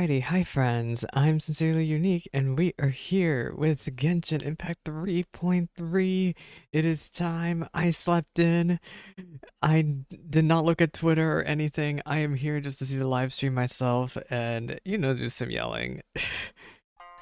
Alrighty, hi friends, I'm Sincerely Unique, and we are here with Genshin Impact 3.3. It is time. I slept in. I did not look at Twitter or anything. I am here just to see the live stream myself and, do some yelling.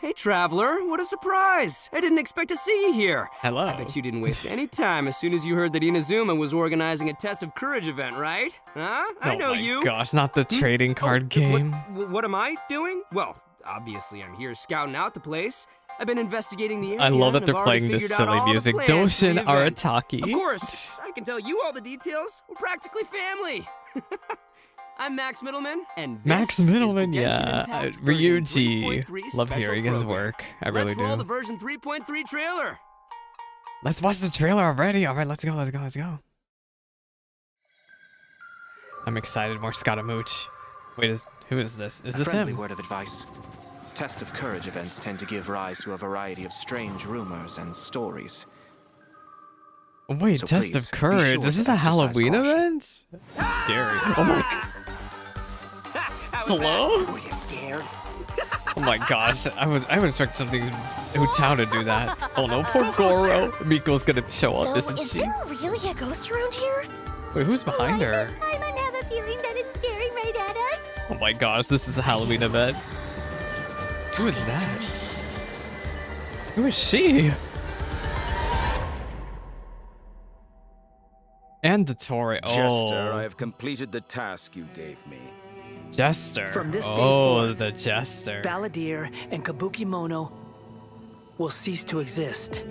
Hey, Traveler, what a surprise! I didn't expect to see you here. Hello. I bet you didn't waste any time as soon as you heard that Inazuma was organizing a Test of Courage event, right? Huh? I know you. Oh my gosh, not the trading card game. What am I doing? Well, obviously I'm here scouting out the place. I've been investigating the area. I love that and they're I've already playing this figured out silly all the music. plans for the Doshin event. Arataki. Of course, I can tell you all the details. We're practically family. I'm Max Middleman, and this Max is the Middleman, Genshin yeah. Impact version Ryuji. 3.3 Love special hearing his program. work. I really Let's roll do. the version 3.3 trailer. Let's watch the trailer already. Alright, let's go, let's go, let's go. I'm excited. More Scaramouche. Wait, who is this? Is this friendly him? word of advice. Test of Courage events tend to give rise to a variety of strange rumors and stories. Wait, So Test please, of be Courage? sure Is to this a exercise Halloween caution. event? That's scary. Oh my. Hello? Were you scared? Oh my gosh. I would expect something Hu-Tao to do that. Oh no, poor Goro. Miko's gonna show up, isn't is she? there really a ghost around here? Wait, who's behind her? I don't have a feeling that it's staring right at us. Oh my gosh, this is a Halloween event. Who is that? Who is she? And Dottore. Oh, Jester, I have completed the task you gave me. Jester. From this day oh, forth, the Jester. Balladeer and Kabuki-mono will cease to exist.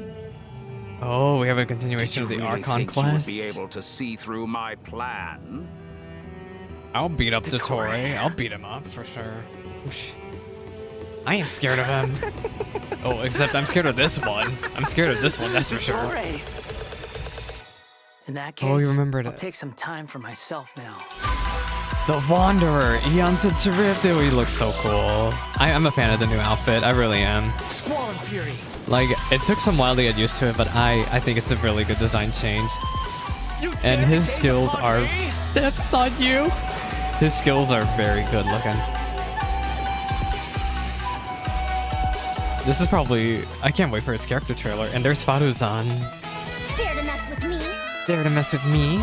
Oh, we have a continuation Did of you the really Archon think you would quest. be able to see through my plan? I'll beat up Dottore. Dottore. I'll beat him up for sure. Whoosh. I ain't scared of him. Oh, except I'm scared of this one. I'm scared of this one, that's for sure. Hooray. In that case, Oh, you remembered I'll it. take some time for myself now. The Wanderer, Eon's a drift. Oh, he looks so cool. I'm a fan of the new outfit. I really am. Squall and Fury. Like, it took some while to get used to it, but I think it's a really good design change. And his skills are steps on you. His skills are very good looking. This is probably... I can't wait for his character trailer. And there's Faruzan. Dare to mess with me? Dare to mess with me?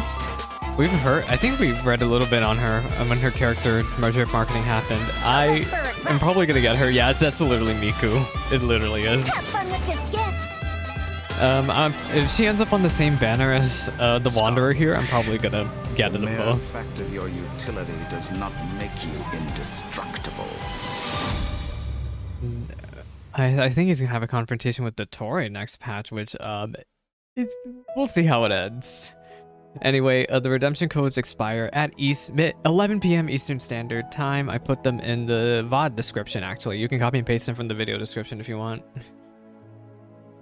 We've heard... I think we read a little bit on her when her character marketing happened. I am probably going to get her. Yeah, that's literally Miku. It literally is. Have fun with this gift. If she ends up on the same banner as the Wanderer here, I'm probably going to get The them mere both. fact of your utility does not make you indestructible. I think he's gonna have a confrontation with Dottore next patch, which we'll see how it ends. Anyway, the redemption codes expire at 11 p.m. Eastern Standard Time. I put them in the VOD description. Actually, you can copy and paste them from the video description if you want.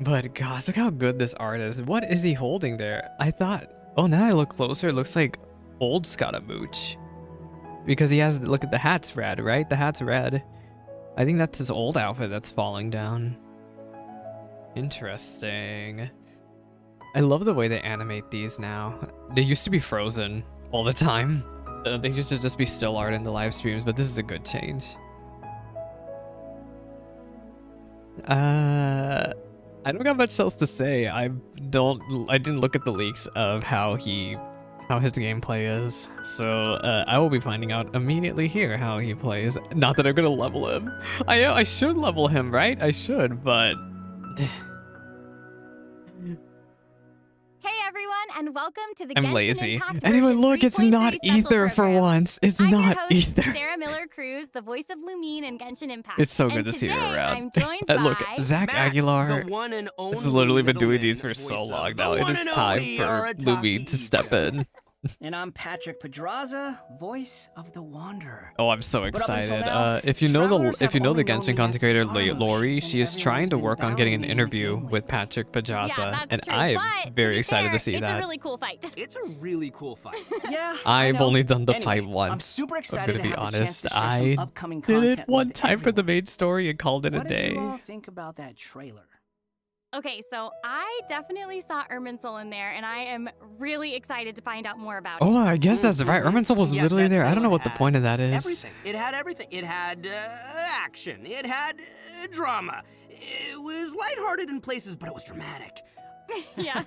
But gosh, look how good this art is. What is he holding there? I thought. Oh, now I look closer. It looks like old Scaramouche, because he has. Look at the hat's red, right? The hat's red. I think that's his old outfit that's falling down. Interesting. I love the way they animate these now. They used to be frozen all the time. They used to just be still art in the live streams, but this is a good change. I don't got much else to say. I didn't look at the leaks of how his gameplay is, so I will be finding out immediately here how he plays. Not that I'm gonna level him. I should level him, right? I should, but Hey everyone, and welcome to the I'm Genshin lazy. Impact Anyway, version look, it's not 3.3 special ether for program. once. It's I'm your not host, ether. Sarah Miller-Cruz, the voice of Lumine in Genshin Impact. It's so good And to see her today, around. I'm joined And look, by Zach Max, Aguilar. the one and only This has literally been doing these for Middleman so voice long of now. the It one is and time only for Arataki. Lumine to step in. And I'm Patrick Pedraza, voice of the Wanderer. Oh, I'm so But up excited. until now, If you know travelers the have Genshin only known content me as creator Scaramouche, Lori, she is and trying to everyone's work been on getting an bowing me interview lately. with Patrick Pedraza, Yeah, that's and true, I'm but very to be excited fair, to see it's that. a really cool fight. It's a really cool fight. Yeah, I've I know. only done the Anyway, fight I'm once. super I'm excited gonna to be have the honest. chance to share I some upcoming did content it one with time for the everyone. main story and called it a What did day. you all think about that trailer? Okay, so I definitely saw Irminsul in there, and I am really excited to find out more about it. Oh, I guess that's right. Irminsul was Yeah, literally that there. I don't know trailer what the had point of that is. Everything. It had everything. It had action. It had drama. It was lighthearted in places, but it was dramatic. Yeah.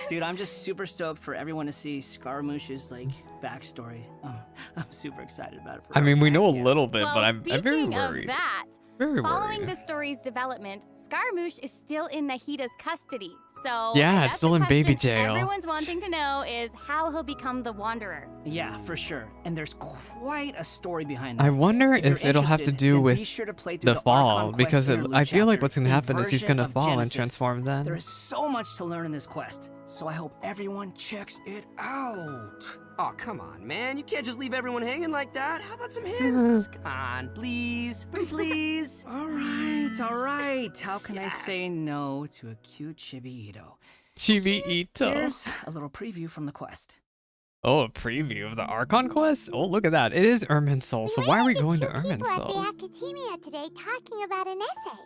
Dude, I'm just super stoked for everyone to see Scaramouche's like backstory. I'm super excited about it. I mean, we know a Yeah. little bit, Well, but I'm very speaking worried. of that, Very following worried. the story's development, Scaramouche is still in Nahida's custody. So Yeah, I it's guess still the in baby question jail. Everyone's wanting to know is how he'll become the Wanderer. Yeah, for sure. And there's quite a story behind that. I wonder If you're if it'll have to interested, do then with be sure to play through the fall, Archon Quest because interlude I feel like chapter, what's gonna happen is he's Inversion gonna of fall and Genesis. transform then. There is so much to learn in this quest, so I hope everyone checks it out. Oh, come on, man. You can't just leave everyone hanging like that. How about some hints? Come on, please. Please. All right. How can I Yes. say no to a cute Chibi Ito? Chibi Ito. Here's a little preview from the quest. Oh, a preview of the Archon quest? Oh, look at that. It is Irminsul, so why are we going to People at Irminsul? the academia today talking about an essay.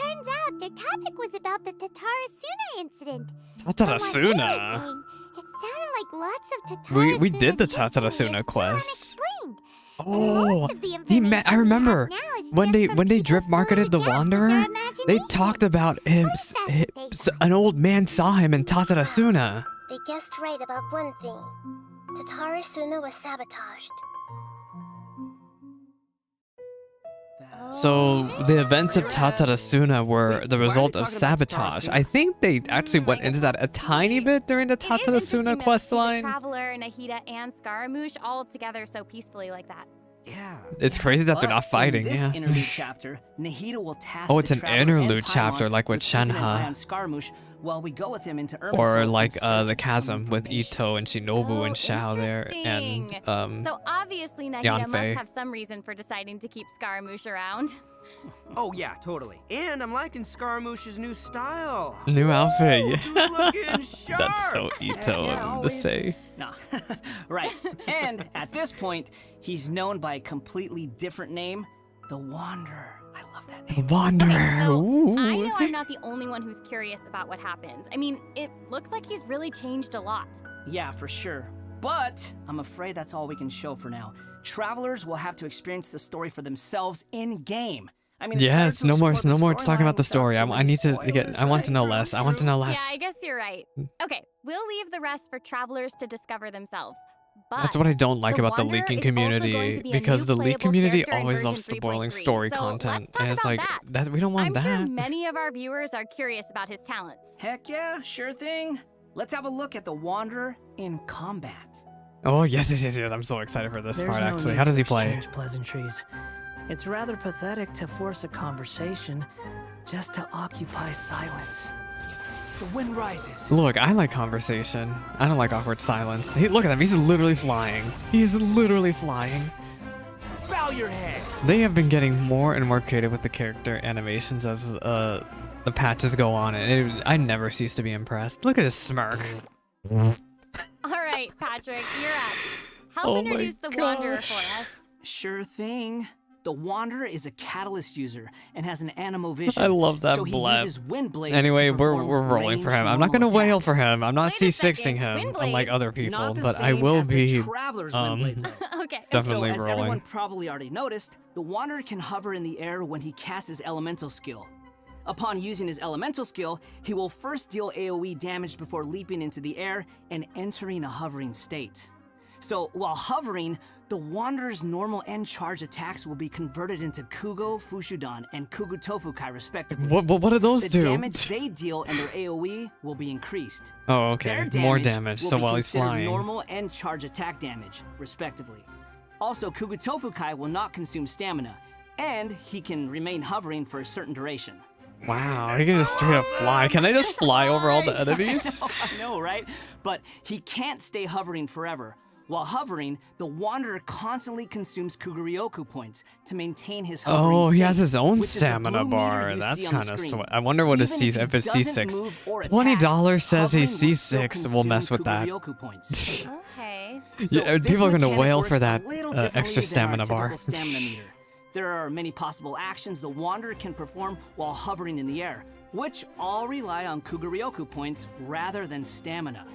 Turns out their topic was about the Tatarasuna incident. From what they were Tatarasuna? saying, it sounded like lots of Tatarasuna's We did the history is Tatarasuna still quest. unexplained. And Oh, most of the I information we remember have now is when just from they people drip marketed the filling gaps with Wanderer. their They imagination. talked about him. That's what they An old man saw him in Tatarasuna. They guessed right about one thing. Tatarasuna was sabotaged. So the events of Tatarasuna were Wait, the why are result they of talking about sabotage. Tatarasuna? I think they actually went I into guess that a we'll tiny see. bit during the It is interesting Tatarasuna that we quest see the line. Traveler, Nahida, and Scaramouche all together so peacefully like that. Yeah. It's crazy that they're But not fighting. In this Yeah. interlude chapter, Nahida will task Oh, it's the an Traveler and interlude Paimon chapter, like with keeping an eye Shenhe. on Scaramouche while we go with him into Irminsul Or in like search the of some chasm with information. Ito and Shinobu Oh, and Xiao there, and interesting. So obviously Nahida Yanfei. must have some reason for deciding to keep Scaramouche around. Oh, yeah, totally. And I'm liking Scaramouche's new style. new outfit. Dude's Yeah. looking sharp. That's so Ito Yeah, of him to always. say. Nah, right. And at this point, he's known by a completely different name, the Wanderer. I love that name. Wanderer. Okay, so Ooh. I know I'm not the only one who's curious about what happened. I mean, it looks like he's really changed a lot. Yeah, for sure. But I'm afraid that's all we can show for now. Travelers will have to experience the story for themselves in game. I mean, it's hard Yes, to no more explore the talking about the storyline story. without too I many need to spoilers, get. I want to know right? less. I want to know less. Yeah, I guess you're right. Okay, we'll leave the rest for travelers to discover themselves. But That's what I don't like the about the Wanderer leaking is also going community, to be a because new the leak playable community character in always version loves spoiling 3.3. story So content, let's talk and it's about like that. we don't want I'm that. sure many of our viewers are curious about his talents. Heck yeah, sure thing. Let's have a look at the Wanderer in combat. Oh yes. I'm so excited for this There's part. no Actually, need how does to he play? exchange pleasantries. It's rather pathetic to force a conversation just to occupy silence. The wind rises. Look, I like conversation. I don't like awkward silence. Look at him. He's literally flying. He's literally flying. Bow your head. They have been getting more and more creative with the character animations as the patches go on, and I never cease to be impressed. Look at his smirk. All right, Patrick, you're up. Help Oh my introduce the Wanderer gosh. for us. Sure thing. The Wanderer is a catalyst user and has an animo vision. I love that so he blep. uses wind blades Anyway, to we're perform rolling for ranged him. I'm not gonna normal wail attacks. for him. I'm not Wait a C6ing second, him, wind unlike blades. other people, Not the but I same will as be the Traveler's wind blade, though. Okay. definitely And so, as rolling. everyone probably already noticed, the Wanderer can hover in the air when he casts his elemental skill. Upon using his elemental skill, he will first deal AoE damage before leaping into the air and entering a hovering state. So, while hovering, the Wanderer's normal end charge attacks will be converted into Kugo, Fushudan, and Kugu Tofukai, respectively. What do those The do? damage they deal and their AoE will be increased. Oh, Their okay. More damage damage. will So be while he's considered flying. normal and charge attack damage, respectively. Also, Kugu Tofukai will not consume stamina, and he can remain hovering for a certain duration. Wow, he can just straight up fly. Can I just fly over all the enemies? I know, right? But he can't stay hovering forever. While hovering, the Wanderer constantly consumes Kuguryoku points to maintain his hovering Oh, he state, has his own which is the stamina blue bar. meter you That's see on the kind of screen. sweet. I wonder what his Even if it's he doesn't C6. move or attack, $20 says he's hovering will still C6. We'll mess consume with that. Kuguryoku points. Okay. So Yeah, this people are gonna mechanic wail works for a that little extra differently than our stamina bar. typical stamina meter. There are many possible actions the Wanderer can perform while hovering in the air, which all rely on Kuguryoku points rather than stamina.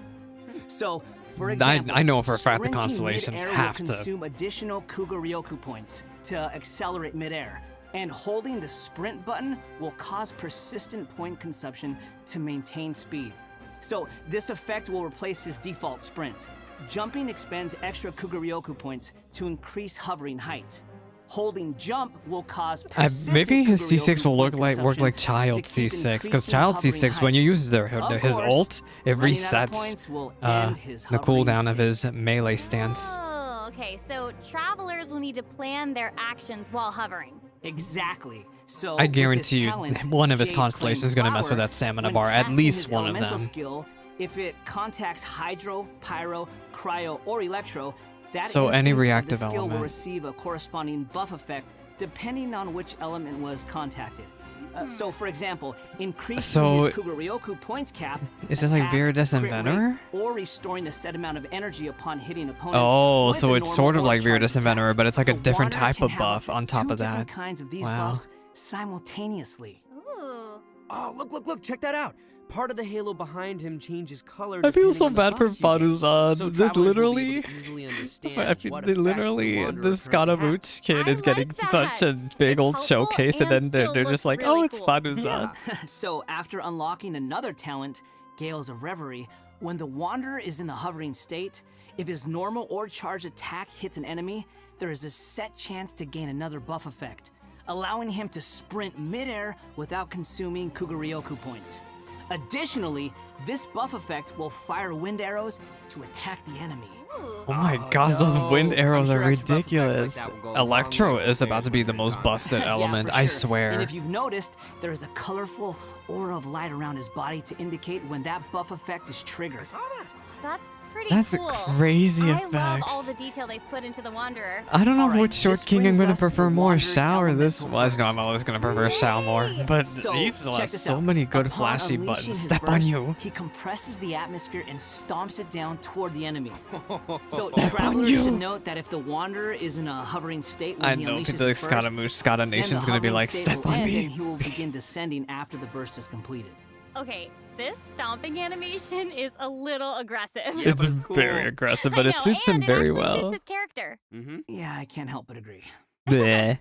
So, for example, I know for a fact the sprinting constellations mid-air have will to. consume additional Kuguryoku points to accelerate midair, and holding the sprint button will cause persistent point consumption to maintain speed. So this effect will replace his default sprint. Jumping expends extra Kuguryoku points to increase hovering height. Holding jump will cause persistent Maybe his C6 will Kuguryoku look point work like consumption child to keep C6, because increasing child hovering C6 when you height. use his Of course, ult, it running out of resets points will end his the hovering cooldown of state. his melee stance. Oh, okay. So travelers will need to plan their actions while hovering. Exactly. So I with his guarantee you, talent, one of his Jade constellations is Flame gonna mess with Flower, that stamina when bar, at casting least his one of elemental them. Skill, if it contacts Hydro, Pyro, Cryo, or Electro, that So any instance of reactive the skill will element. receive a corresponding buff effect depending on which element was contacted. So, for example, increasing So, his Kuguryoku points cap, is it like attack, Viridescent crit rate, Venerer? or restoring a set amount of energy upon hitting opponents. Oh, with so a it's normal sort of or like charged Viridescent attack. Venerer, but it's like a The different Wanderer type can of have buff up to on top 2 of different that. kinds of these Wow. buffs simultaneously. Ooh. Oh, look, check that out. Part of the halo behind him changes color. I feel depending so on the bad for buffs you get. Faruzan. So This travelers will be literally, able to easily understand I feel what they effects the literally, Wanderer this currently has. Scaramouche kid I is getting like such that. a big It's old helpful showcase, and then and they're still just looks like, really oh, it's cool. Faruzan. So after unlocking another talent, Gales of Reverie, when the Wanderer is in the hovering state, if his normal or charged attack hits an enemy, there is a set chance to gain another buff effect, allowing him to sprint midair without consuming Kuguryoku points. Additionally, this buff effect will fire wind arrows to attack the enemy. Ooh. Oh my Oh, gosh, those no. wind I'm arrows sure are extra buff effects like ridiculous. that will go a long Electro way is from about to be the most busted Yeah, element, for I sure. swear. And if you've noticed, there is a colorful aura of light around his body to indicate when that buff effect is triggered. I saw that. That's pretty That's cool. crazy I love all effects. the detail they've put into the Wanderer. I don't know Alright, which short this king I'm brings gonna us to the prefer more, Wanderer's Shao or this. elemental Well, I know I'm burst. always gonna prefer Shao more, but So, he still check has this so out. many good Upon flashy unleashing buttons. his Step on burst, you. He compresses the atmosphere and stomps it down toward the enemy. So Step on travelers you. should note that if the Wanderer is in a hovering state when I he know, unleashes because the his burst, Scaramouche, Scata then the Nation's gonna be hovering like, state step will on end me. and he will begin descending after the burst is completed. Okay, this stomping animation is a little aggressive. Yeah, It's but it's cool. very aggressive, I but it know, suits and him it very actually well. Suits his character. Mm-hmm. Yeah, I can't help but agree. Bleh.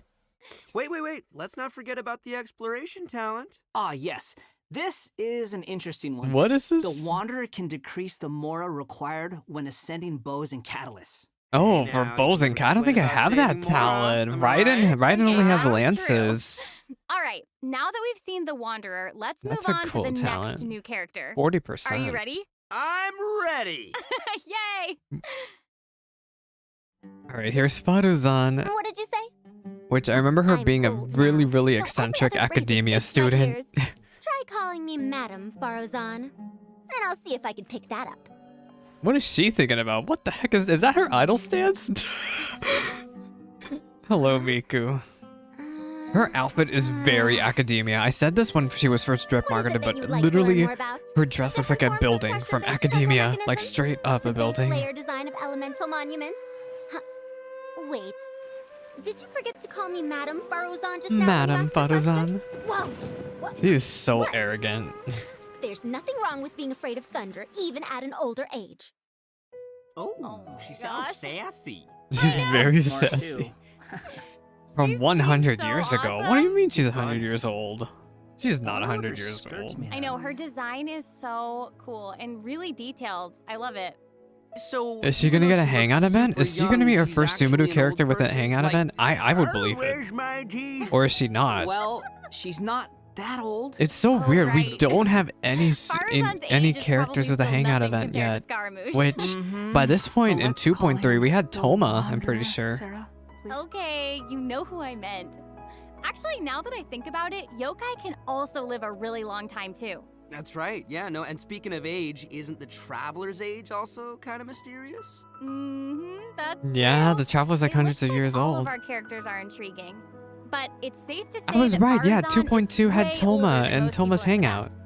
Wait. Let's not forget about the exploration talent. Ah, yes. This is an interesting one. What is The this? Wanderer can decrease the mora required when ascending bows and catalysts. Oh, Hey, for now, you bows can and cat. I don't think I complain have about that saving more, talent. am I Raiden, right? Raiden only has Yeah, true. lances. All right, now that we've seen the Wanderer, let's move That's a on cool to the talent. next new character. 40%. Are you ready? I'm ready. Yay! All right, here's Faruzan, What did you say? which I remember her I'm being a old really, now, really so every eccentric other phrase academia escapes my student. ears. Try calling me Madam Farozan, and I'll see if I can pick that up. What is she thinking about? What the heck is that her idol stance? Hello, Miku. Her outfit is very academia. I said this when she was first drip What is it marketed, that but you'd like to learn literally more about? her dress looks like a Different forms of building pressure from based academia, mechanism? like straight up a The base building. layer design of elemental monuments? Huh. Wait. Did you forget to call me Madam Farozan just now? when you Madam asked the question? Faruzan. Whoa. What? She is so What? arrogant. There's nothing wrong with being afraid of thunder, even at an older age. Oh, she sounds gosh. sassy. She's know. very Smart, sassy. too. From She 100 seems so years ago. What do you awesome. mean she's Fun. 100 years old? She's not I wonder 100 what her years skirt's old. made I out know, of. her design is so cool and really detailed. I love it. So Is she even gonna though get a she hangout looks event? super Is she young, gonna be her she's first actually Subaru an old character with a person? hangout Like, event? I would believe it. Where's my teeth? Or is she not? Well, she's not that old. It's so Oh, weird. We right. don't have any Faruzan's any age is characters probably with a still hangout nothing event compared yet. to Scaramouche. Which, Mhm. by this point But in let's call 2.3, we him had the Toma, I'm pretty Wanderer, sure. Sarah, please. Okay, you know who I meant. Actually, now that I think about it, yokai can also live a really long time too. That's right. Yeah, no. And speaking of age, isn't the traveler's age also kind of mysterious? That's Yeah, true. the Traveler's like It hundreds looks of like years all old. of our characters are intriguing, but it's safe to say I was that right, yeah, Faruzan 2.2 is had way Toma older than and most Toma's people in the hangout. past.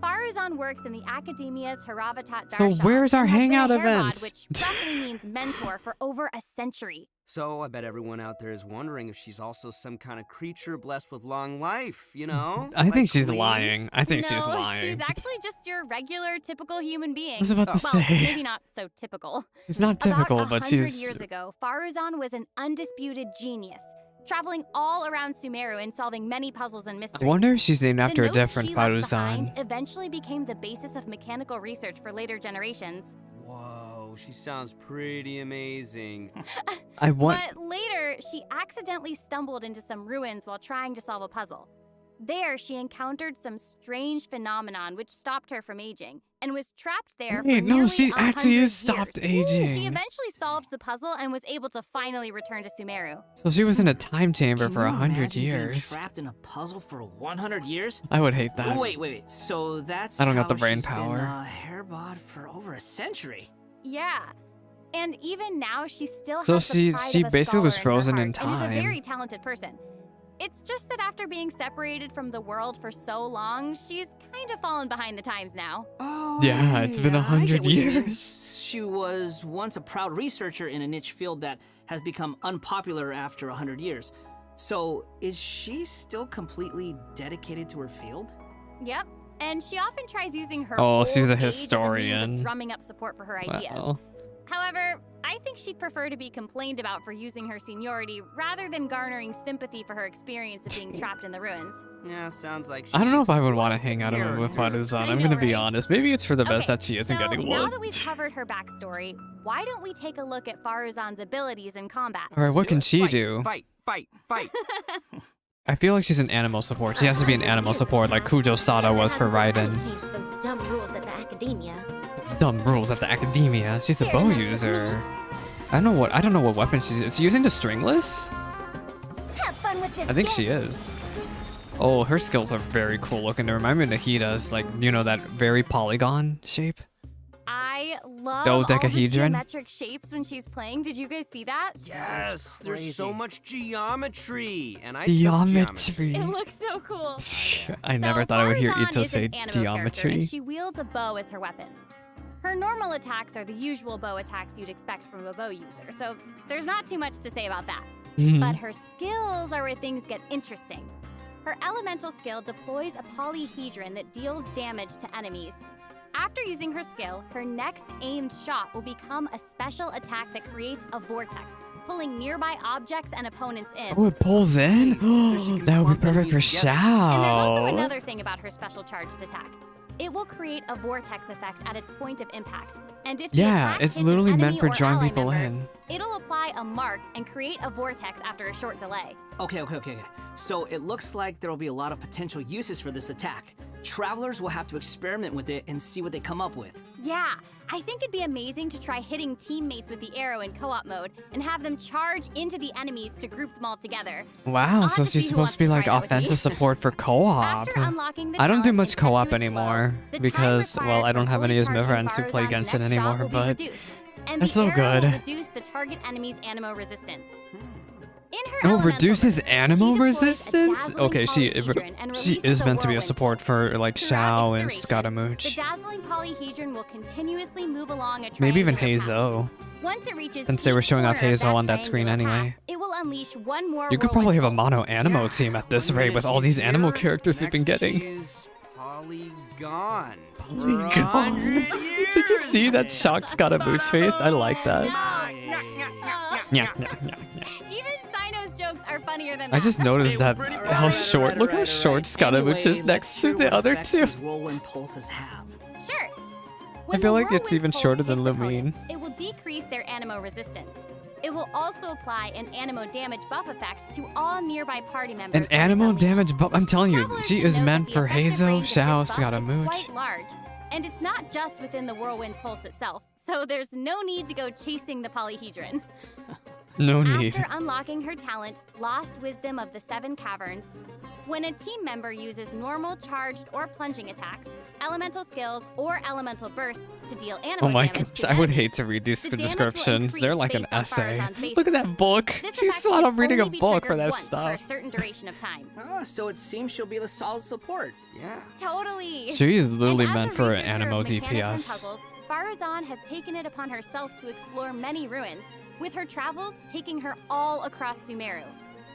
Faruzan Faruzan works in the Academia's Haravatat So Darshan where's our and has been a hangout Herod, events? which roughly means mentor, for over a century. So I bet everyone out there is wondering if she's also some kind of creature blessed with long life, you know? I think Like she's Lee? lying. I think no, she's lying. she's actually just your regular, typical human being. I was about to well, say. maybe not so typical. She's not typical, About but 100 she's. years ago, Faruzan was an undisputed genius, traveling all around Sumeru and solving many puzzles and I mysteries. wonder if she's named after the a notes different she left Faruzan. behind eventually became the basis of mechanical research for later generations. Whoa, she sounds pretty amazing. I want. But later, she accidentally stumbled into some ruins while trying to solve a puzzle. There, she encountered some strange phenomenon which stopped her from aging, and was trapped there for Wait, no, nearly she actually 100 is stopped years. aging. She eventually solved the puzzle and was able to finally return to Sumeru. So she was in a time chamber Can for you 100 imagine being years. trapped in a puzzle for 100 years? I would hate that. Wait. So that's I don't got how the brain she's power. been Hairbot for over a century. Yeah. And even now, she still So has the pride she of a basically was scholar frozen her in heart and is a time. very talented person. It's just that after being separated from the world for so long, she's kind of fallen behind the times now. Oh, Yeah, it's been I 100 get what you mean. years. She was once a proud researcher in a niche field that has become unpopular after 100 years. So, is she still completely dedicated to her field? Yep. And she often tries using her Oh, old she's a age as historian. means of drumming up support for her ideas. Well, However, I think she'd prefer to be complained about for using her seniority rather than garnering sympathy for her experience of being trapped in the ruins. Yeah, sounds like she's I don't know if I would want to hang out with character. Faruzan. I I'm know, gonna be right? honest. Maybe it's for the best Okay, that she isn't so getting now one. that we've covered her backstory, why don't we take a look at Faruzan's abilities in combat? Alright, what can she Fight, do? Fight. I feel like she's an animal support. She has to be an animal support like Kujo Sada was for Raiden. Change those dumb rules at the Academia. It's dumb rules at the Academia. She's a bow user. I don't know what weapon she's. Is she using the stringless? Have fun with this. I think she is. Oh, her skills are very cool looking. They remind me of Nahida's, like, you know, that very polygon shape. I love all the Dodecahedron? geometric shapes when she's playing. Did you guys see that? Yes, there's crazy. so much geometry, and I took Geometry. It looks so cool. I never thought I would hear Faruzan Ito is an say animo character, geometry. and she wields a bow as her weapon. Her normal attacks are the usual bow attacks you'd expect from a bow user, so there's not too much to say about that. Mhm. But her skills are where things get interesting. Her elemental skill deploys a polyhedron that deals damage to enemies. After using her skill, her next aimed shot will become a special attack that creates a vortex, pulling nearby objects and opponents in. Oh, it pulls in? Nice, so she can That would be clump perfect for enemies together. And there's also Xiao. another thing about her special charged attack. It will create a vortex effect at its point of impact. And if the Yeah, attack it's hits an literally meant enemy for or drawing ally people member, in. It'll apply a mark and create a vortex after a short delay. Okay. So it looks like there will be a lot of potential uses for this attack. Travelers will have to experiment with it and see what they come up with. Yeah, I think it'd be amazing to try hitting teammates with the arrow in co-op mode and have them charge into the enemies to group them all together. Wow, I'll so have to see she's who supposed to be wants like to try that with me. offensive support for co-op. After unlocking the I don't do talent much co-op Impetuous Flow, anymore the time because, well, required I don't for have any fully of my charging friends who play Faruzan's Genshin next shot anymore, will be but reduced, and that's the so arrow will good. reduce the target enemy's animo resistance. In her Oh, elemental reduces version, animo she deploys a resistance? dazzling Okay, she polyhedron and is releases meant to be a whirlwind support for like Throughout Xiao and its duration, the Scaramouche. dazzling polyhedron will continuously move along a Maybe even triangular path. Hazo. Once it reaches Since they were each showing off corner of Hazo on that triangular screen anyway. path, it will unleash one more You could probably have a whirlwind mono animo team at this rate with all these animal characters we've been getting. She's Polygon. Polygon. Did you see that shocked Scaramouche face? I like that. Yeah. Even Sino's jokes are funnier than I that. just noticed that how short. Look how Alright. short Scaramouche is Anyway, next let's to hear the what other effects two. these whirlwind pulses have. Sure. I When feel the like it's whirlwind even pulse shorter than hits Lumine. opponents, it will decrease their animo resistance. It will also apply an animo damage buff effect to all nearby party members. An when it's animal unleashed. damage buff. I'm telling you, Travelers she should is know meant that for the effective Hazo, range of Xiao, this buff is Scaramouche. quite large, and it's not just within the whirlwind pulse itself. So there's no need to go chasing the polyhedron. No need. After unlocking her talent, Lost Wisdom of the Seven Caverns, when a team member uses normal, charged, or plunging attacks, elemental skills, or elemental bursts to deal animal Oh my damage gosh, to I would enemies, hate to read these the damage will descriptions. They're increase like an based on essay. Farazan's base Look at that book. This She's effect flat can out reading a only be book for triggered that once stuff. for a certain duration of time. Oh, so it seems she'll be a solid support. Yeah. Totally. She's literally And as meant a for an researcher animo of mechanics and DPS. puzzles, Farazan has taken it upon herself to explore many ruins, with her travels taking her all across Sumeru.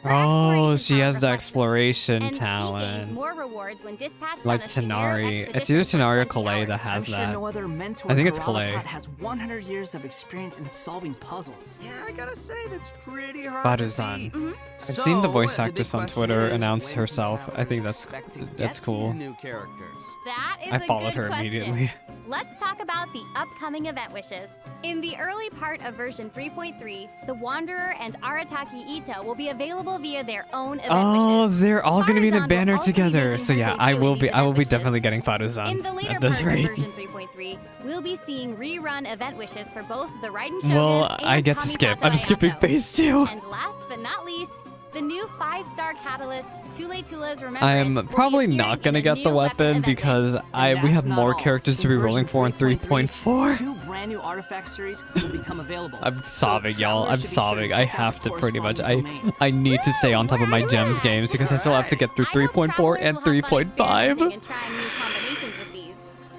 Her Oh, exploration she has the talent reflects this, exploration and she gains talent. more rewards when dispatched Like on a Sumeru Tanari. It's expedition either for Tanari or 20 Kalei hours. that has I'm sure that. no other mentor I think it's Haralatot Kalei. has 100 years of experience in solving puzzles. Yeah, I gotta say that's pretty hard Farazan. to beat. I've seen the voice So, actress big on question Twitter is, announce when can herself. I think travelers expect to that's get cool. these new characters? That is I a followed good her question. immediately. Let's talk about the upcoming event wishes. In the early part of version 3.3, the Wanderer and Arataki Ito will be available via their own event Oh, wishes. they're all gonna be in Farazan a will banner also be together. making So her yeah, I debut will in be. these I will event be wishes. definitely getting Farazan In the later at this part rate. of version 3.3, we'll be seeing rerun event wishes for both the Raiden Shogun Well, and I get to Kamisato skip. I'm skipping Ayato. phase 2. And last but not least, the new 5-star catalyst, Tule Tula's Remembrance, I'm will be probably appearing not in gonna a get the new weapon event because wish. we And have that's not more all. characters to be In rolling version for in 3.4. 2 brand new artifact series will become available. I'm So sobbing, y'all. I'm travelers should be sure sobbing. to I check out have the to pretty much. corresponding domain. I need to stay on top of my Where are gems you games at? because I still have to get through I hope 3.4 travelers and will have fun 3.5. experimenting and trying new combinations with these.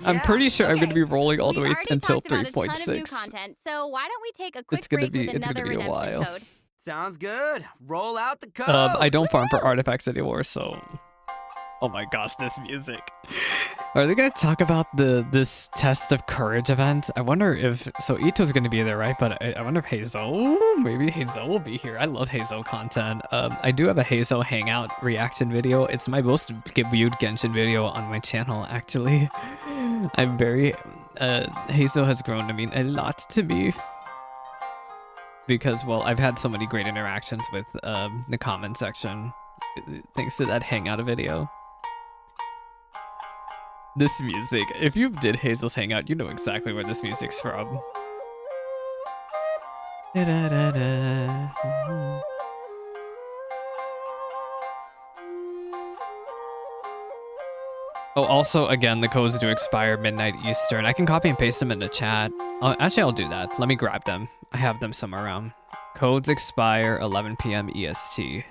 I'm pretty sure I'm Okay. gonna be rolling all the We've way already until talked about a ton of new 3.6. content, so why don't we take a quick It's gonna break be- with it's gonna another be a redemption while. code? Sounds good. Roll out the code. I don't farm for artifacts anymore, so. Oh my gosh, this music. Are they gonna talk about this test of courage event? I wonder if Ito's gonna be there, right? But I wonder if Hazel, maybe Hazel will be here. I love Hazel content. I do have a Hazel hangout reaction video. It's my most viewed Genshin video on my channel, actually. I'm very Hazel has grown to mean a lot to me. Because, well, I've had so many great interactions with the comment section thanks to that hangout video. This music, if you did Hazel's hangout, you know exactly where this music's from. Da-da-da-da. Oh, also, again, the codes do expire midnight Eastern. I can copy and paste them in the chat. Actually, I'll do that. Let me grab them. I have them somewhere around. Codes expire 11 p.m. EST.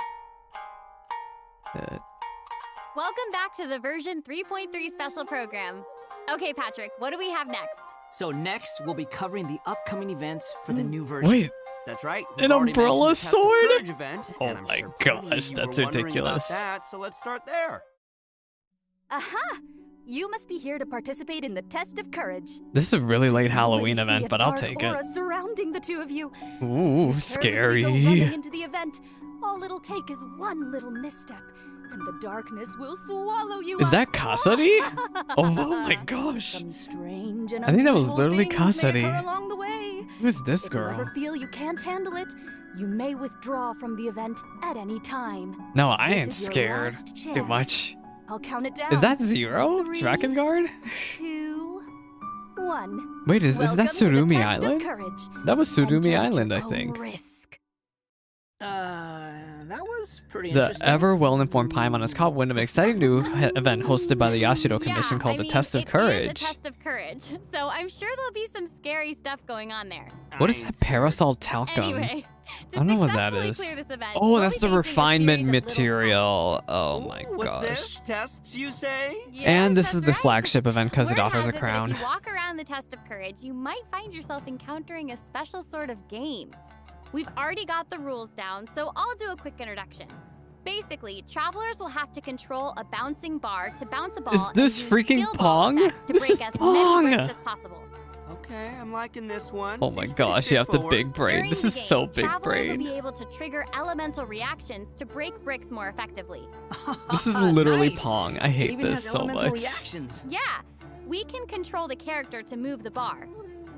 Welcome back to the version 3.3 special program. Okay, Patrick, what do we have next? So next, we'll be covering the upcoming events for the new version. Wait, That's right. An We've already umbrella mentioned the Test of sword? Courage event, Oh and I'm my sure plenty of gosh, you that's were wondering ridiculous. About that, so let's start there. Aha! You must be here to participate in the Test of Courage. this is a really late Halloween Already see event, a but I'll dark take aura it. surrounding the two of you. Ooh, Carelessly scary. go running into the event. All it'll take is one little misstep, and the darkness will swallow you Is up. that Cassidy? Oh my gosh. Some strange and I think that was unusual literally things may Cassidy. occur along the way. Who's this If you ever girl? feel you can't handle it, you may withdraw from the event at any time. No, I This ain't is your scared last too chance. much. I'll count it down. Is that Zero? 3, Dragon Guard? 2, 1. Wait, is that Welcome to the Surumi Test of Island? Courage. That was Enter Surumi at Island, your I own think. risk. That was pretty The interesting. ever well-informed Paimon has caught wind of an exciting new event hosted by the Yashido Commission called the Test of It is Courage. a test of courage, so I'm sure there'll be some scary stuff going on there. What is that parasol talcum? Anyway, to I don't know what that successfully is. clear this event, Oh, we'll that's be the facing a refinement series of little material. Oh my What's gosh. this? Tests, you say? Yes, And this that's is the right. flagship event because it Word offers has a that crown. If you walk around the Test of Courage, you might find yourself encountering a special sort of game. We've already got the rules down, so I'll do a quick introduction. Basically, travelers will have to control a bouncing bar to bounce a ball. Is this and use freaking skill ball Pong? effects to This break is as Pong! many bricks as possible. Okay, I'm liking this one. Oh my Seems pretty gosh, you have the straightforward. big brain. During This the is game, so big travelers will brain. be able to trigger elemental reactions to break bricks more effectively. This is literally Nice. Pong. I It hate even this has so elemental much. reactions. Yeah, we can control the character to move the bar.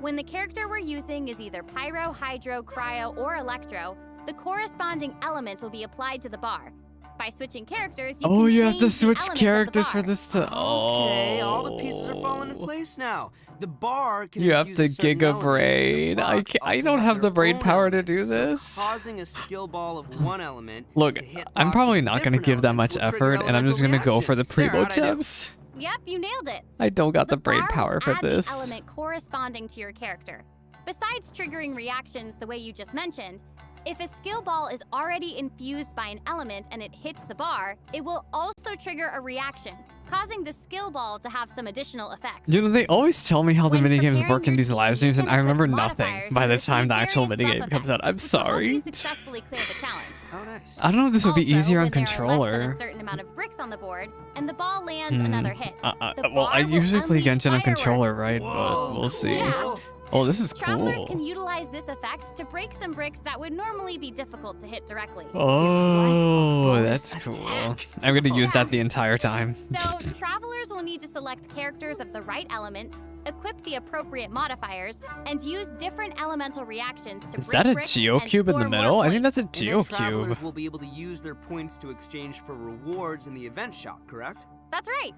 When the character we're using is either Pyro, Hydro, Cryo, or Electro, the corresponding element will be applied to the bar. By switching characters, you Oh, can you have to change the switch elements of the characters for bar. this to. Oh. Okay, all the pieces are falling in place now. The bar can You have infuse to a certain Giga element, and the Braid. blocks I also don't have the their brain own power to elements, do so this. causing a skill ball of one element Look, to hit I'm blocks probably of not gonna different give that elements much will trigger effort, and I'm just gonna elemental go for the reactions. There, primo how'd I do? gems. Yep, you nailed it. I don't got the brain bar power will for add this. the element corresponding to your character. Besides triggering reactions the way you just mentioned, if a skill ball is already infused by an element and it hits the bar, it will also trigger a reaction, causing the skill ball to have some additional effects. You know, they always tell me how the When minigames preparing work in your these team, live streams, you and can I remember equip nothing modifiers by to the time receive the actual various minigame buff comes out. I'm effects, which will help sorry. you successfully clear the challenge. Oh, nice. I don't know if this would be Also, easier on when there are less than controller. a certain amount of bricks on the board, and the ball lands another hit. The Well, I bar will usually play unleash Genshin on fireworks. controller, right? Whoa, But we'll see. Yeah. Oh, this is Travelers cool. can utilize this effect to break some bricks that would normally be difficult to hit directly. Oh, bonus that's cool. attack. I'm gonna use that the entire time. So, travelers will need to select characters of the right elements, equip the appropriate modifiers, and use different elemental reactions to Is break that a bricks Geocube and in the score middle? more I think points. that's a And then Geocube. travelers will be able to use their points to exchange for rewards in the event shop, correct? That's right.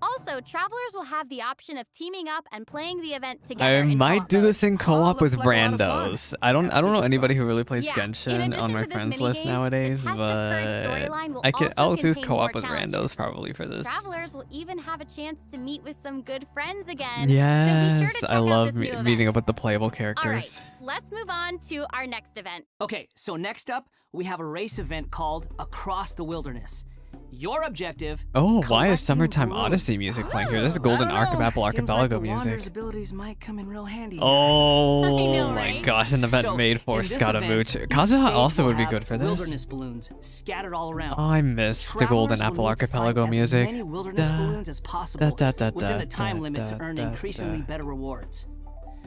Also, travelers will have the option of teaming up and playing the event together. I in might co-op do mode. this in co-op looks with like a lot of fun. randos. I don't Yeah, know super anybody fun. who really plays Yeah, in Genshin addition on my to this friends list minigame, nowadays, the Test of Courage but storyline will I'll also do contain co-op more with challenges. randos probably for this. Travelers will even have a chance to meet with some good friends again. Yes, so be sure to check I out love this new event. meeting up with the playable All right, characters. let's move on to our next event. Okay, so next up, we have a race event called Across the Wilderness. Your objective. Oh, why collecting is Summertime balloons. Odyssey music playing here? This is I Golden don't know. Archipelago Seems like the music. Wanderer's abilities might come in real handy. Oh I know, my right? gosh, an event So, made for in this Scaramouche. event, each Kazuha stage also will would be have good for this. Wilderness balloons scattered all around. Oh, I miss the Golden Travelers will Apple need to find Archipelago as music. many wilderness Da, balloons as possible da, da, within the da, time da, limit to da, earn da, increasingly da. better rewards.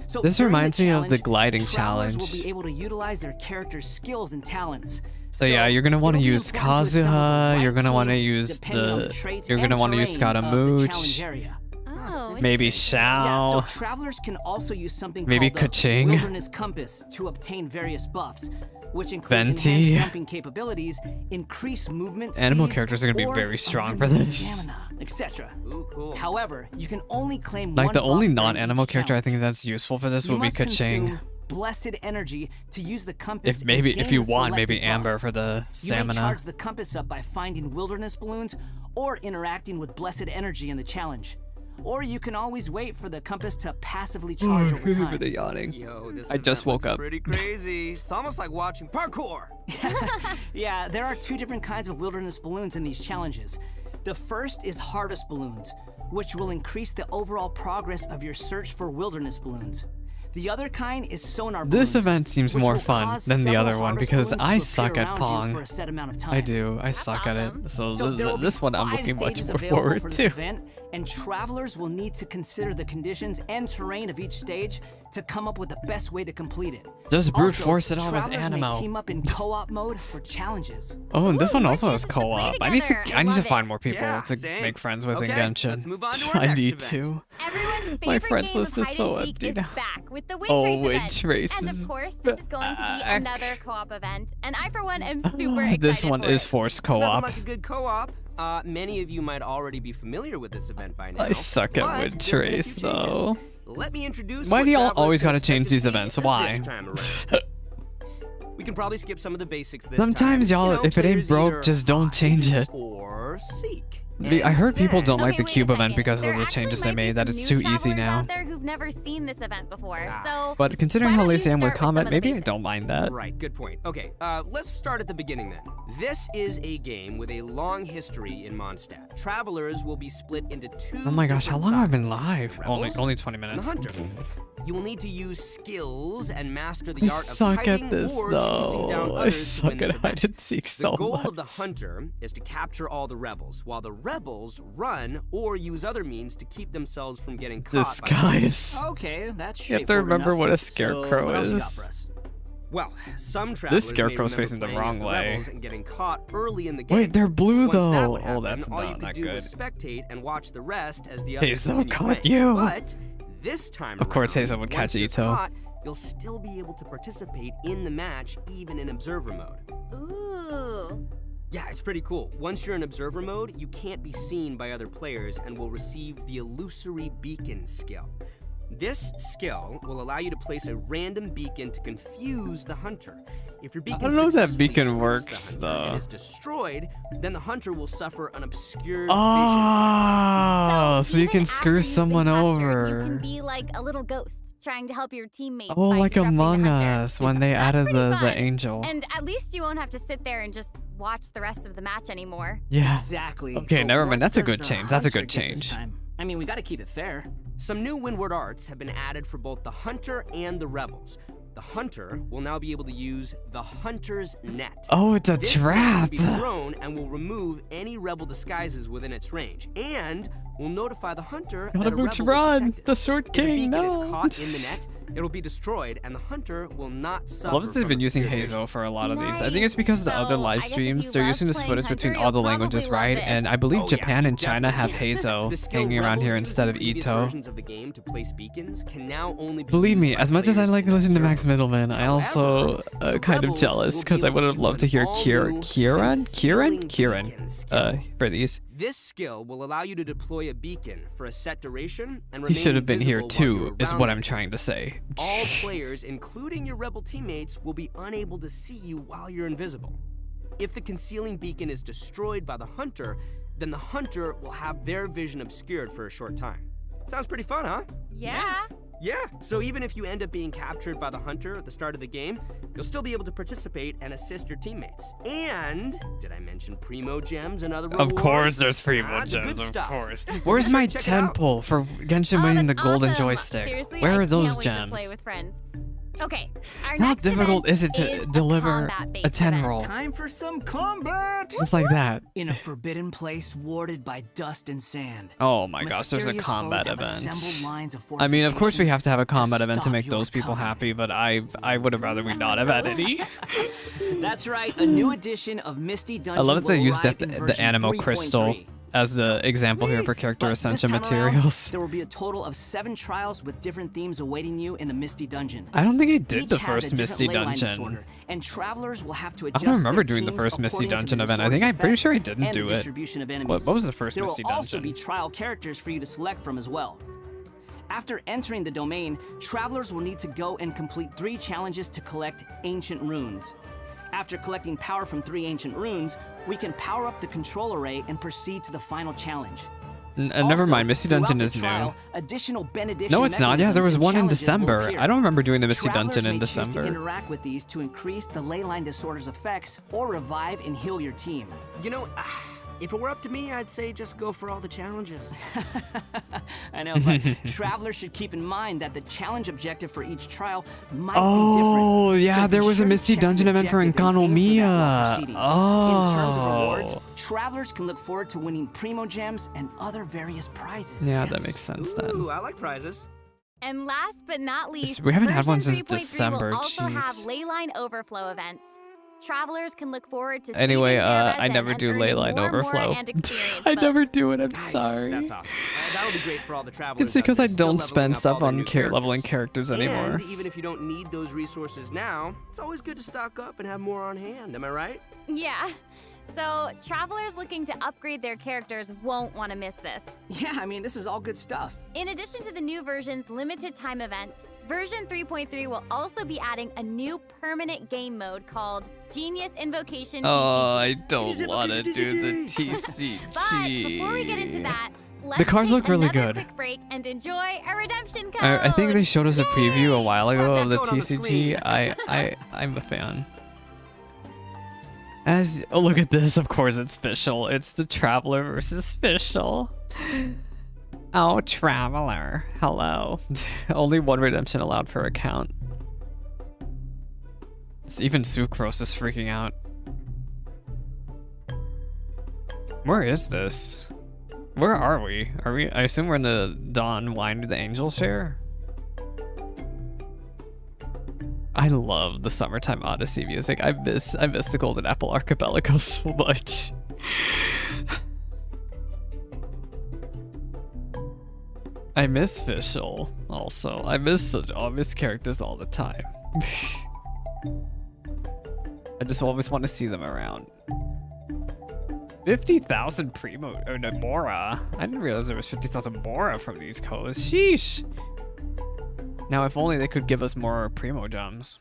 So This during reminds me of the challenge, gliding travelers challenge. will be able to utilize their character's skills and talents. So yeah, you're gonna want to it'll be use important to assemble the Kazuha. right You're gonna want to team use depending on traits You're gonna and want to use terrain of the Scaramouche. challenge area. Oh, Maybe interesting. Yeah, so Shao. travelers can also use something Maybe called the Ka-ching. Wilderness Compass to obtain various buffs, which include Venti. enhanced jumping capabilities, increased movement Animal speed, characters are gonna be or very strong for unlimited this. stamina, etc. Ooh, cool. However, you can only claim Like one the only buff during non-animal each character I think challenge. that's useful for this You would be must Ka-ching. consume blessed energy to use the compass. If maybe and if gain you the want, maybe selected buff. Amber for the You may stamina. charge the compass up by finding wilderness balloons or interacting with blessed energy in the challenge. Or you can always wait for the compass to passively charge over For time. the yawning. Yo, this I just event woke looks up. Pretty crazy. It's almost like watching parkour. Yeah, there are two different kinds of wilderness balloons in these challenges. The first is harvest balloons, which will increase the overall progress of your search for wilderness balloons. The other kind is sonar balloons. This event seems which more will fun cause than the several other one harvest because balloons I to appear suck at around you Pong. for a set amount of time. I do. I suck at awesome. it. So there will be this one I'm 5 looking much stages more available forward for this to. event, and travelers will need to consider the conditions and terrain of each stage to come up with the best way to complete it. Just brute Also, force it all with travelers may Animo. team up in co-op mode for challenges. Oh, and this Ooh, one more also has chances to play co-op. I need to together. I I need to love find it. more people Yeah, to same. make friends with in Okay, Genshin. let's move on to our I next need event. to. Everyone's favorite My friends game list of is hide so and seek empty is now. back with the Witch Oh, Race Witch event. Race And is of course, this is going to be back. another co-op event, and I for one am super excited This one for is it. forced Nothing co-op. like a good co-op. Many of you might already be familiar with this event by now. I suck at but Witch there have been a Race few changes. though. Let me introduce. Why what do y'all travelers always can gotta expect change to these see events? this Why? time around. We can probably skip some of the basics this Sometimes time. y'all, You know, if it ain't players broke, either just don't hide change it. Or seek. I heard people don't like Okay, the wait a cube event second. because There of the actually changes they might be made. That some it's new too easy travelers now. out there who've never seen this event before. Ah. So, But considering why how don't lazy I am you with start with some combat, of the maybe I basics? don't mind that. Right, good point. Okay, let's start at the beginning then. This is a game with a long history in Mondstadt. Travelers will be split into two. Oh my gosh, how different long have I been sides. live? Only Rebels 20 and the minutes. Hunter. You will need to use skills and master the I art of suck hiding at this or chasing down though. I others to suck win this at hide event. and seek so The goal much. of the hunter is to capture all the rebels, while the rebels run or use other means to keep themselves from getting caught. by the Disguise. Okay, that's You have to straightforward remember enough. what a So, scarecrow what else you is. got for us? Well, some travelers scarecrow's may facing remember the playing as wrong way. rebels and getting caught early in the game. Wait, they're blue Once that though. would Oh, happen, that's all you not could do good. was spectate and watch the rest as the Hey, others so continue caught playing. you. But this time Of course, around, Hazel would catch once you're Ito. caught, you'll still be able to participate in the match even in observer mode. ooh. Yeah, it's pretty cool. Once you're in observer mode, you can't be seen by other players and will receive the illusory beacon skill. This skill will allow you to place a random beacon to confuse the hunter. If your beacon I don't know if that successfully beacon tricks works, the hunter and though. is destroyed, then the hunter will suffer an obscured Oh, so you even can after screw you've been someone captured, over. You can be like a little ghost trying to help your teammates. Oh, by like disrupting the Among hunter. Us when they That's added pretty the fun. angel. And at least you won't have to sit there and just watch the rest of the match anymore. Yeah. Exactly. Okay, But never what mind. That's a does good the change. That's a hunter good get this change. time? I mean, we gotta keep it fair. Some new windward arts have been added for both the hunter and the rebels. The hunter will now be able to use the hunter's net. Oh, it's a This net trap. will be thrown and will remove any rebel disguises within its range, and will notify the hunter that a Gotta rebel move to was run. detected. The Sword If a King, beacon is no. caught in the net, it'll be destroyed, and the hunter will not suffer. I love that they've from been using obscured Hazel for a lot of these. I Nice. think it's because the So, other I live guess if streams, you they're love using this playing footage Hunter, between you'll all the probably languages, love right? this. And I believe Oh, yeah, Japan and China have definitely. Hazel The skill hanging around rebels here used instead in of previous Ito. versions of the game to place beacons can now only be Believe used me, by as much as I players like in listening to observer Max Middleman, I also the kind of rebels jealous will be because I able would to have loved to use hear an all-new Kieran concealing beacon skill. for these. This skill will allow you to deploy a beacon for a set duration and He remain should have been here invisible while you're too, is around what it. I'm trying to say. All players, including your rebel teammates, will be unable to see you while you're invisible. If the concealing beacon is destroyed by the hunter, then the hunter will have their vision obscured for a short time. Sounds pretty fun, huh? Yeah. Yeah, so even if you end up being captured by the hunter at the start of the game, you'll still be able to participate and assist your teammates. And did I mention Primo Gems and other rewards? Of course there's Primo Ah, the good Gems, of stuff. course. So Where's be sure my to check it out. temple for Genshin Oh, winning the that's golden awesome. joystick? Seriously, Where I are those can't wait to play gems? with friends. Okay, our How next difficult event is it to a deliver combat-based a 10 event. roll? Time for some combat! Just like that. In a forbidden place warded by dust and sand. Oh my gosh, there's a mysterious combat foes have assembled event. lines of I mean, of course we have to have a combat to event to stop make your those people coming. happy, but I would have rather we not have had any. That's right, a new edition of Misty I Dungeon love that they will used arrive the in version Animo 3.3. crystal as the example here for character But this ascension time around, materials. there will be a total of 7 trials with different themes awaiting you in the Misty Dungeon. I don't think I did Each the has a first different Misty ley line dungeon. disorder, and travelers will have to I adjust don't remember their doing the teams first Misty according to dungeon the event. I disorder's think I'm pretty effects sure I didn't and do the it. distribution of enemies. What was the first There Misty will also dungeon? be trial characters for you to select from as well. After entering the domain, travelers will need to go and complete 3 challenges to collect ancient runes. After collecting power from 3 ancient runes, we can power up the control array and proceed to the final challenge. Never Also, mind, Misty throughout Dungeon the is new. trial, additional benediction No, it's not. Yeah, there was mechanisms and one in challenges will December. appear. I don't remember doing the Misty Travelers Dungeon in may choose to December. interact with these to increase the ley line disorder's effects or revive and heal your team. You know, if it were up to me, I'd say just go for all the challenges. I know, but travelers should keep in mind that the challenge objective for each trial might be Oh, different. yeah, So there be was a sure to Misty check the Dungeon event for objective and aim for that while Enkanomiya. proceeding. In terms of rewards, Oh. travelers can look forward to winning Primo Gems and other various prizes. Yeah, Yes. that makes sense then. Ooh, I like prizes. And last but not least, We haven't had one version since 3.3 December, will also have jeez. leyline overflow events. Travelers can look forward to Anyway, saving their I resin never and do earning leyline more overflow. and experience I bucks. never do it, I'm Nice, sorry. that's awesome. That'll be great for all the travelers. It's because out I there still don't leveling spend up stuff all their on new leveling characters anymore. And even if you don't need those resources now, it's always good to stock up and have more on hand. Am I right? Yeah. So, travelers looking to upgrade their characters won't want to miss this. Yeah, I mean, this is all good stuff. In addition to the new version's limited time events, version 3.3 will also be adding a new permanent game mode called Genius Invocation TCG. Oh, I don't Genius want to do the Invocation TCG. But before we get into that, let's cards take look really another good. quick break and enjoy a redemption code. I think they showed us a preview a while Slap ago that of the code on the TCG. screen. I'm a fan. Oh, look at this. Of course, it's Fischl. It's the Traveler versus Fischl. Oh, Traveler. Hello. Only 1 redemption allowed per account. Even Sucrose is freaking out. Where is this? Where are we? I assume we're in the Dawn Wine to the Angel share? I love the Summertime Odyssey music. I miss the Golden Apple Archipelago so much. I miss Fischl also. I miss characters all the time. I just always want to see them around. 50,000 primo or no, Mora. I didn't realize there was 50,000 Mora from these codes. Sheesh. Now, if only they could give us more primo gems.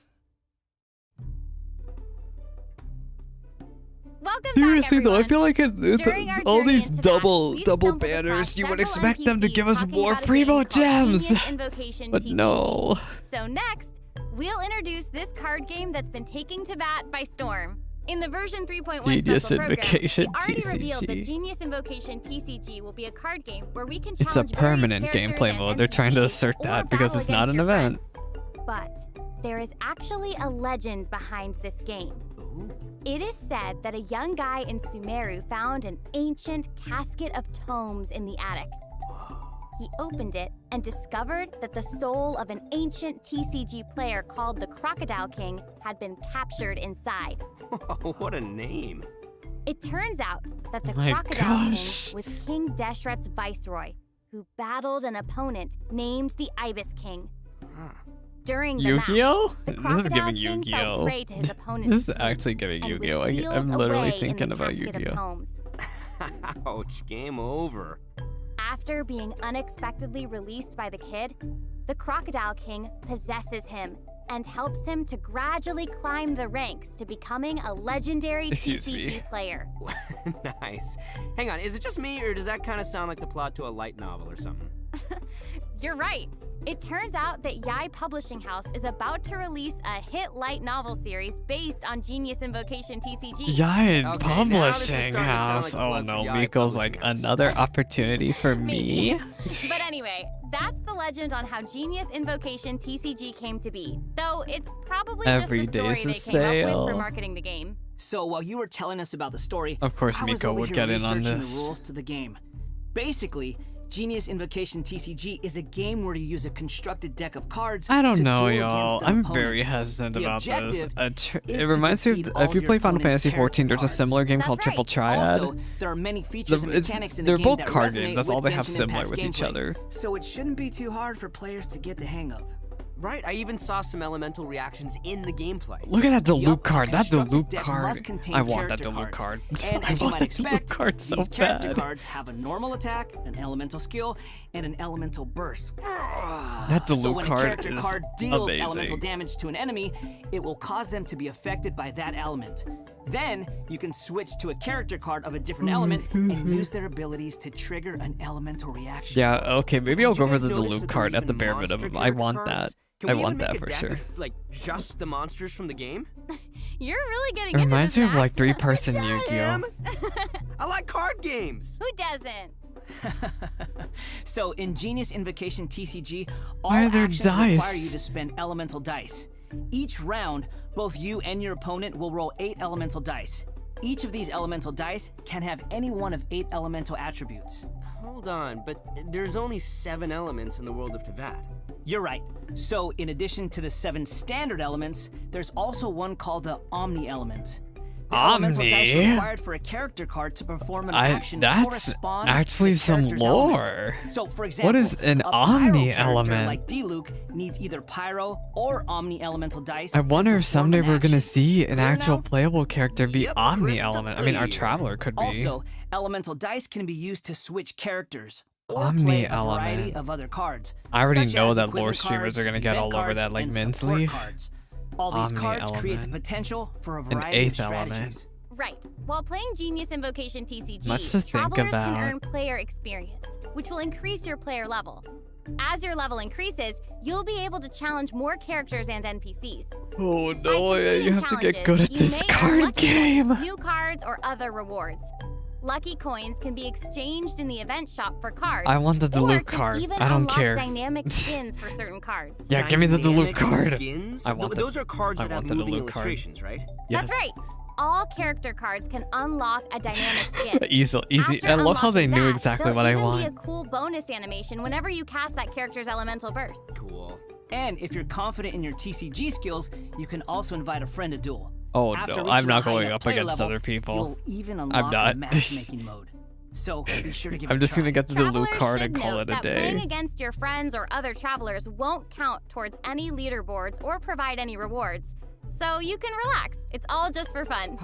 Welcome Seriously back, though, I everyone. feel like During our all journey these into double that, we've double stumbled across banners, you would several expect them to give us NPCs more talking primo about a game called gems. Genius Invocation But TCG. no. So next, we'll introduce this card game that's been taken to bat by storm. In the version 3.1 Genius special program, Invocation we already revealed that TCG. Genius Invocation TCG will be a card game where we can It's a challenge permanent various gameplay characters mode. and They're trying to NPCs assert or that because battle it's not against an your event. friends. But there is actually a legend behind this game. It is said that a young guy in Sumeru found an ancient casket of tomes in the attic. He opened it and discovered that the soul of an ancient TCG player called the Crocodile King had been captured inside. What a name. It turns out that the My Crocodile gosh. King was King Deshret's viceroy, who battled an opponent named the Ibis King. During the Yu-Gi-Oh? match, the This is Crocodile giving King fell Yu-Gi-Oh. prey to his opponent's This is scheme actually giving and was Yu-Gi-Oh. sealed I'm literally away in thinking the about casket of Yu-Gi-Oh. tomes. Ouch, game over. After being unexpectedly released by the kid, the Crocodile King possesses him and helps him to gradually climb the ranks to becoming a legendary Excuse TCG me. player. Nice. Hang on, is it just me, or does that kind of sound like the plot to a light novel or something? You're right. It turns out that Yai Publishing House is about to release a hit light novel series based on Genius Invocation TCG. Giant Okay, now this is Publishing starting to sound House. like a Oh plug no, for Yai Miko's Publishing like House. another opportunity for me. Maybe. But anyway, that's the legend on how Genius Invocation TCG came to be. Though it's probably Every just a day's story a they came up with for sale. marketing the game. So while you were telling us about the story, Of course, I was Miko over would here get in on researching this. the rules to the game. Basically, Genius Invocation TCG is a game where you use a constructed deck of cards. I don't to know, duel y'all. against an I'm opponent. very hesitant The about this. objective is It to reminds me defeat of all if you of play your Final opponent's Fantasy 14, there's a character similar game That's called Triple right. Triad. Also, there are many features and mechanics in the They're game both that card resonate games. That's with all they have Genshin similar Impact's with each gameplay, other. So it shouldn't be too hard for players to get the hang of. Right, I even saw some elemental reactions in the gameplay. Look at that Diluc Yup, a card. That constructed Diluc deck card. must contain I want that character Diluc card. cards. And I as you want might that Diluc expect, card so these character bad. cards have a normal attack, an elemental skill, and an elemental burst. That So Diluc when a card character is card deals amazing. elemental damage to an enemy, it will cause them to be affected by that element. Then you can switch to a character card of a different element and use their abilities to trigger an elemental reaction. Yeah, okay, maybe I'll Did go you for guys the notice Diluc that card there at are the even bare monster minimum. I character want cards? that. Can I we want even that make a for deck sure. of, like, just the monsters from the game? You're really getting It into reminds this, me of Max. like three-person I Yu-Gi-Oh. am. I like card games. Who doesn't? So in Genius Invocation TCG, all Why are there actions require dice? you to spend elemental dice. Each round, both you and your opponent will roll 8 elemental dice. Each of these elemental dice can have any one of 8 elemental attributes. Hold on, but there's only 7 elements in the world of Teyvat. You're right. So in addition to the 7 standard elements, there's also one called the Omni element. The elemental dice Omni? required for a character card to perform an I- action that's correspond actually to the some character's element. lore. So for example, What is an a Omni pyro character element? like Diluc needs either pyro or Omni elemental dice. I to wonder if perform someday an we're gonna action. see an Clear actual now? playable character be Yep, Omni crystal element. I mean, our clear. Traveler could be. Also, elemental dice can be used to switch characters or Omni play a element. variety of other cards. I already such know as that equipment lore streamers cards, are gonna get event all over cards, that like and Min's support Leaf. cards. All these Omni cards create the element. potential for a An variety eighth of element. strategies. Right. While playing Genius Invocation TCG, Much to think travelers about. can earn player experience, which will increase your player level. As your level increases, you'll be able to challenge more characters and NPCs. Oh By no, completing you have to get challenges, good at you this may earn card lucky game. points, new cards, or other rewards. Lucky coins can be exchanged in the event shop for cards. I want the or Diluc can card. even I don't unlock care. dynamic skins for certain cards. Yeah, give me the Diluc Dynamic card. Skins? I want the- Those are cards I that have want the moving Diluc card. illustrations, right? Yes. That's right. All character cards can unlock a dynamic skin. Easy. After I love how they unlocking knew that, exactly there'll what I even want. be a cool bonus animation whenever you cast that character's elemental burst. Cool. And if you're confident in your TCG skills, you can also invite a friend to duel. Oh After no, reaching I'm a not high going enough up player against level, other people. You'll even unlock not. a matchmaking mode. So be sure to give I'm it a just try. gonna get the Travelers Diluc card should and call note it a that playing day. against your friends or other travelers won't count towards any leaderboards or provide any rewards. So you can relax. It's all just for fun.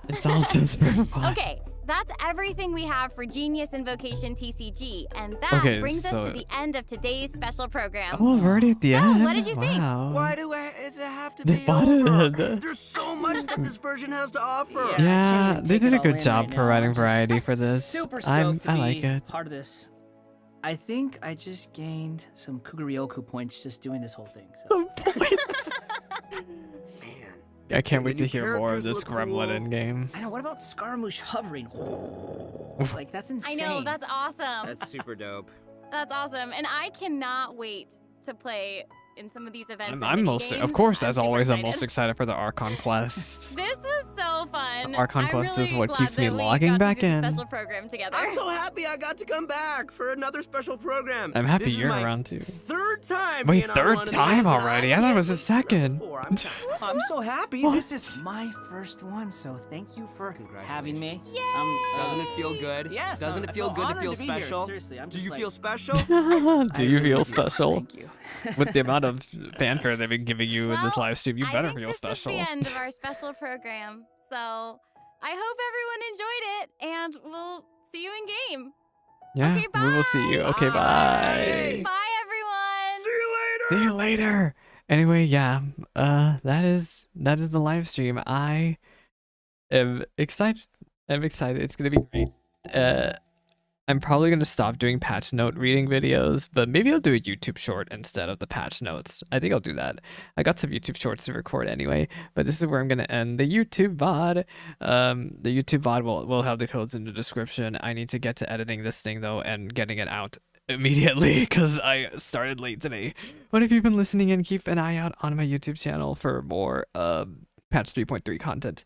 It's all just for fun. Okay, That's everything we have for Genius Invocation TCG, and that Okay, brings us so- to the end of today's special program. Oh, we're already at the So, end. what did you think? Wow. Why does it have to They be butted over? it. There's so much that this version has to offer. Yeah. I can't Yeah, even they take did it a all good in job right now. providing I'm just variety for this. Super stoked to I be like it. part of this. I think I just gained some Kuguryoku points just doing this whole thing. So. Man. I can't the wait to new hear more of characters this look gremlin cool. in game. I know. What about Scaramouche hovering? Like that's I insane. know, that's awesome. That's super dope. That's awesome. And I cannot wait to play in some of these events. and I'm most, minigames. of course, I'm as super always, I'm excited. most excited for the Archon quest. This was so fun. Archon I'm quest is really what glad keeps me that we logging got to back do this in. Special program together. I'm so happy I got to come back for another special program. I'm happy This is you're my around too. Third time. Wait, being on third one of time these, and already? I thought it can't was the believe I've done second. before. I'm tired. I'm so happy. What? This is my first one, so thank you for having me. Doesn't it feel good? Yes. Doesn't I it feel good to honored feel be here. special? Seriously, I'm Do just you like- feel special? Do you feel special? Thank you. With the amount of fanfare they've been giving you in this Well, live stream, you I better think feel this special. is the end of our special program. So I hope everyone enjoyed it, and we'll see you in game. Yeah, Okay, we will see you. Okay, Bye. bye. Bye, everyone. See you later. See you later. Anyway, yeah, that is the live stream. I am excited. It's gonna be great. I'm probably gonna stop doing patch note reading videos, but maybe I'll do a YouTube short instead of the patch notes. I think I'll do that. I got some YouTube shorts to record anyway, but this is where I'm gonna end the YouTube VOD. The YouTube VOD will have the codes in the description. I need to get to editing this thing though and getting it out immediately because I started late today. But if you've been listening in, keep an eye out on my YouTube channel for more patch 3.3 content.